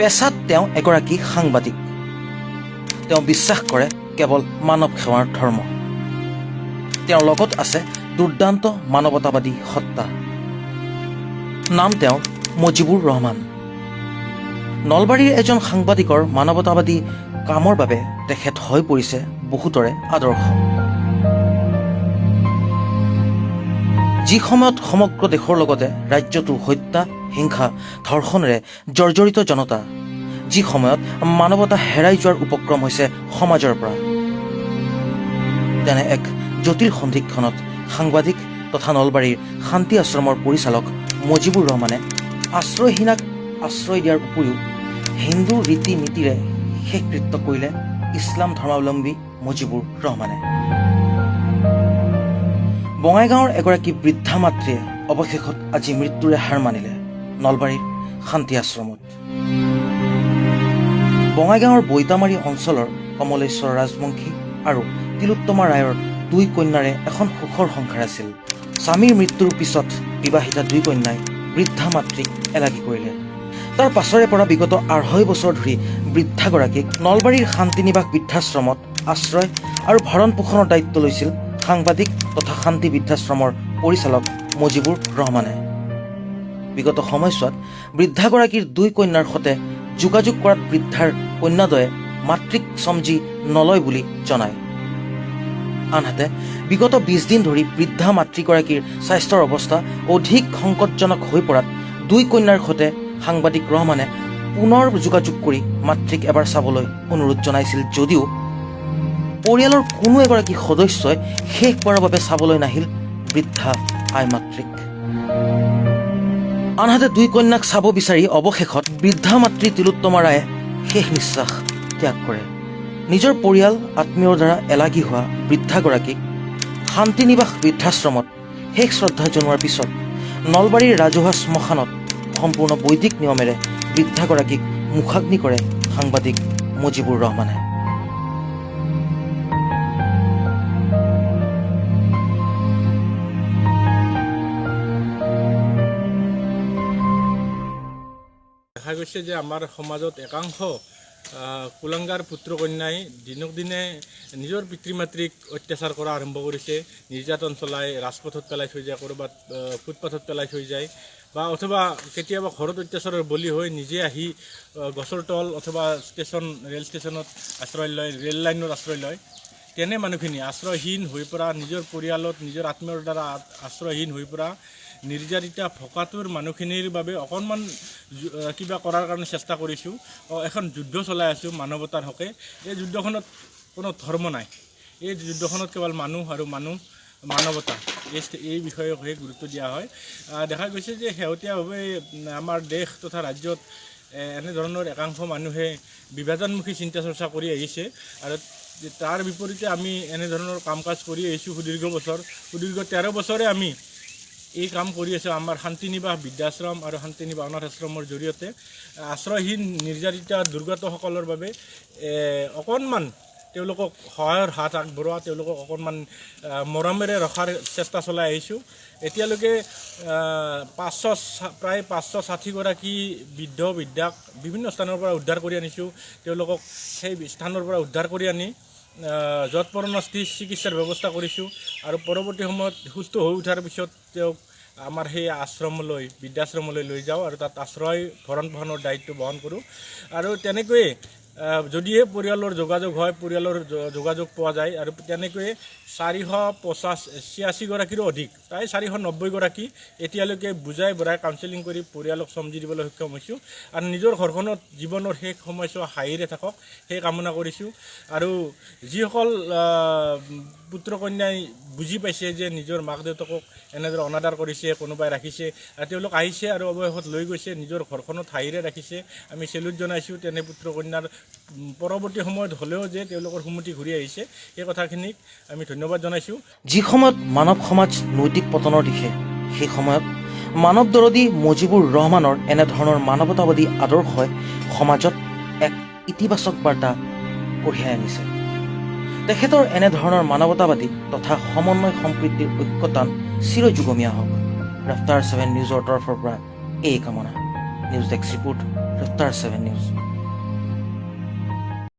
পেছাত তেওঁ এগৰাকী সাংবাদিক। তেওঁ বিশ্বাস কৰে কেৱল মানৱ সেৱাৰ ধৰ্ম। তেওঁৰ লগত আছে দুৰ্দান্ত মানৱতাবাদী সত্তা। নাম তেওঁৰ মুজিবুৰ ৰহমান। নলবাৰীৰ এজন সাংবাদিকৰ মানৱতাবাদী কামৰ বাবে তেখেত হৈ পৰিছে বহুতৰে আদৰ্শ। যি সময়ত সমগ্ৰ দেশৰ লগতে ৰাজ্যটো হত্যা, হিংসা, ধৰ্ষণেৰে জৰ্জৰিত জনতা, যি সময়ত মানৱতা হেৰাই যোৱাৰ উপক্ৰম হৈছে সমাজৰ পৰা, তেনে এক জটিল সন্ধিক্ষণত সাংবাদিক তথা নলবাৰীৰ শান্তি আশ্ৰমৰ পৰিচালক মুজিবুৰ ৰহমানে আশ্ৰয়হীনাক আশ্ৰয় দিয়াৰ উপৰিও হিন্দু ৰীতি নীতিৰে শেষকৃত্য কৰিলে ইছলাম ধৰ্মাৱলম্বী মুজিবুৰ ৰহমানে। বঙাইগাঁৱৰ এগৰাকী বৃদ্ধা মাতৃয়ে অৱশেষত আজি মৃত্যুৰে হাৰ মানিলে নলবাৰীৰ শান্তি আশ্ৰমত। বঙাইগাঁৱৰ বৈতামাৰী অঞ্চলৰ কমলেশ্বৰ ৰাজবংশী আৰু তিলোত্তমা ৰায়ৰ 2 কন্যাৰে এখন সুখৰ সংসাৰ আছিল। স্বামীৰ মৃত্যুৰ পিছত বিবাহিতা 2 কন্যাই বৃদ্ধা মাতৃক এলাগী কৰিলে। তাৰ পাছৰে পৰা বিগত 2.5 বছৰ ধৰি বৃদ্ধাগৰাকীক নলবাৰীৰ শান্তিনিবাস বৃদ্ধাশ্ৰমত আশ্ৰয় আৰু ভৰণ পোষণৰ দায়িত্ব লৈছিল সাংবাদিক তথা শান্তি বৃদ্ধাশ্ৰমৰ পৰিচালক মুজিবুৰ ৰহমানে। বিগত সময়ছোৱাত বৃদ্ধাগৰাকীৰ 2 কন্যাৰ সৈতে যোগাযোগ কৰাত বৃদ্ধাৰ কন্যাদ্বয়ে মাতৃক সমজি নলয় বুলি জনায়। আনহাতে বিগত 20 দিন ধৰি বৃদ্ধা মাতৃগৰাকীৰ স্বাস্থ্যৰ অৱস্থা অধিক সংকটজনক হৈ পৰাত 2 কন্যাৰ সৈতে সাংবাদিক ৰহমানে পুনৰ যোগাযোগ কৰি মাতৃক এবাৰ চাবলৈ অনুৰোধ জনাইছিল যদিও পৰিয়ালৰ কোনো এগৰাকী সদস্যই শেষবাৰৰ বাবে চাবলৈ নাহিল বৃদ্ধা আই মাতৃক। আনহাতে 2 কন্যাক চাব বিচাৰি অৱশেষত বৃদ্ধা মাতৃ তিলোত্তমা ৰায়ে শেষ নিশ্বাস ত্যাগ কৰে। নিজৰ পৰিয়াল আত্মীয়ৰ দ্বাৰা এলাগী হোৱা বৃদ্ধাগৰাকীক শান্তিনিবাস বৃদ্ধাশ্ৰমত শেষ শ্ৰদ্ধা জনোৱাৰ পিছত নলবাৰীৰ ৰাজহুৱা শ্মশানত সম্পূৰ্ণ বৈদিক নিয়মেৰে বৃদ্ধাগৰাকীক মুখাগ্নি কৰে সাংবাদিক মুজিবুৰ ৰহমানে। দেখা গৈছে যে আমাৰ সমাজত একাংশ কুলাংগাৰ পুত্ৰ কন্যাই দিনক দিনে নিজৰ পিতৃ মাতৃক অত্যাচাৰ কৰা আৰম্ভ কৰিছে। নিৰ্যাতন চলাই ৰাজপথত পেলাই থৈ যায়, ক'ৰবাত ফুটপাথত পেলাই থৈ যায় বা অথবা কেতিয়াবা ঘৰত অত্যাচাৰৰ বলি হৈ নিজে আহি গছৰ তল অথবা ৰেল ষ্টেচনত আশ্ৰয় লয়, ৰেল লাইনত আশ্ৰয় লয়। তেনে মানুহখিনি আশ্ৰয়হীন হৈ পৰা, নিজৰ পৰিয়ালত নিজৰ আত্মীয়ৰ দ্বাৰা আশ্ৰয়হীন হৈ পৰা নিৰ্যাতিতা ভকাতুৰ মানুহখিনিৰ বাবে অকণমান কিবা কৰাৰ কাৰণে চেষ্টা কৰিছোঁ। এখন যুদ্ধ চলাই আছোঁ মানৱতাৰ হকে। এই যুদ্ধখনত কোনো ধৰ্ম নাই। এই যুদ্ধখনত কেৱল মানুহ আৰু মানৱতা, এই বিষয়কহে গুৰুত্ব দিয়া হয়। দেখা গৈছে যে শেহতীয়াভাৱে আমাৰ দেশ তথা ৰাজ্যত এনেধৰণৰ একাংশ মানুহে বিভাজনমুখী চিন্তা চৰ্চা কৰি আহিছে আৰু তাৰ বিপৰীতে আমি এনেধৰণৰ কাম কাজ কৰি আহিছোঁ সুদীৰ্ঘ 13 বছৰে আমি এই কাম কৰি আছোঁ। আমাৰ শান্তিনিবাস বৃদ্ধাশ্ৰম আৰু শান্তিনিবাস অনাথ আশ্ৰমৰ জৰিয়তে আশ্ৰয়হীন নিৰ্যাতিতা দুৰ্গতসকলৰ বাবে অকণমান তেওঁলোকক সহায়ৰ হাত আগবঢ়োৱা, তেওঁলোকক অকণমান মৰমেৰে ৰখাৰ চেষ্টা চলাই আহিছোঁ। এতিয়ালৈকে প্ৰায় 560গৰাকী বৃদ্ধাক বিভিন্ন স্থানৰ পৰা উদ্ধাৰ কৰি আনিছোঁ। তেওঁলোকক সেই স্থানৰ পৰা উদ্ধাৰ কৰি আনি যৎপৰোনাস্তি চিকিৎসাৰ ব্যৱস্থা কৰিছোঁ আৰু পৰৱৰ্তী সময়ত সুস্থ হৈ উঠাৰ পিছত তেওঁক আমাৰ সেই বৃদ্ধাশ্ৰমলৈ লৈ যাওঁ আৰু তাত আশ্ৰয় ভৰণ পোষণৰ দায়িত্ব বহন কৰোঁ। আৰু তেনেকৈয়ে যদিহে পৰিয়ালৰ যোগাযোগ হয়, পৰিয়ালৰ যোগাযোগ পোৱা যায় আৰু তেনেকৈয়ে 486গৰাকীৰো অধিক, প্ৰায় 490গৰাকী এতিয়ালৈকে বুজাই বঢ়াই কাউন্সেলিং কৰি পৰিয়ালক সমজি দিবলৈ সক্ষম হৈছোঁ। আৰু নিজৰ ঘৰখনত জীৱনৰ শেষ সময়ছোৱা হাঁহিৰে থাকক সেই কামনা কৰিছোঁ। আৰু যিসকল পুত্ৰ কন্যাই বুজি পাইছে যে নিজৰ মাক দেউতাকক এনেদৰে অনাদৰ কৰিছে, কোনোবাই ৰাখিছে, তেওঁলোক আহিছে আৰু অৱশেষত লৈ গৈছে, নিজৰ ঘৰখনত হাঁহিৰে ৰাখিছে, আমি চেলুট জনাইছোঁ। তেনে পুত্ৰ কন্যাৰ পৰৱৰ্তী সময়ত হ'লেও যে তেওঁলোকৰ সুমতি ঘূৰি আহিছে সেই কথাখিনিক আমি ধন্যবাদ জনাইছোঁ। যি সময়ত মানৱ সমাজ নৈতিক পতনৰ দিশে, সেই সময়ত মানৱ দৰদী মুজিবুৰ ৰহমানৰ এনেধৰণৰ মানৱতাবাদী আদৰ্শই সমাজত এক ইতিবাচক বাৰ্তা কঢ়িয়াই আনিছে। তেখেতৰ এনেধৰণৰ মানৱতাবাদী তথা সমন্বয় সম্প্ৰীতিৰ ঐক্যতান চিৰযুগমীয়া হওক। ৰাফতাৰ 7 নিউজৰ তৰফৰ পৰা এই কামনা। News desk report. Star 7 news.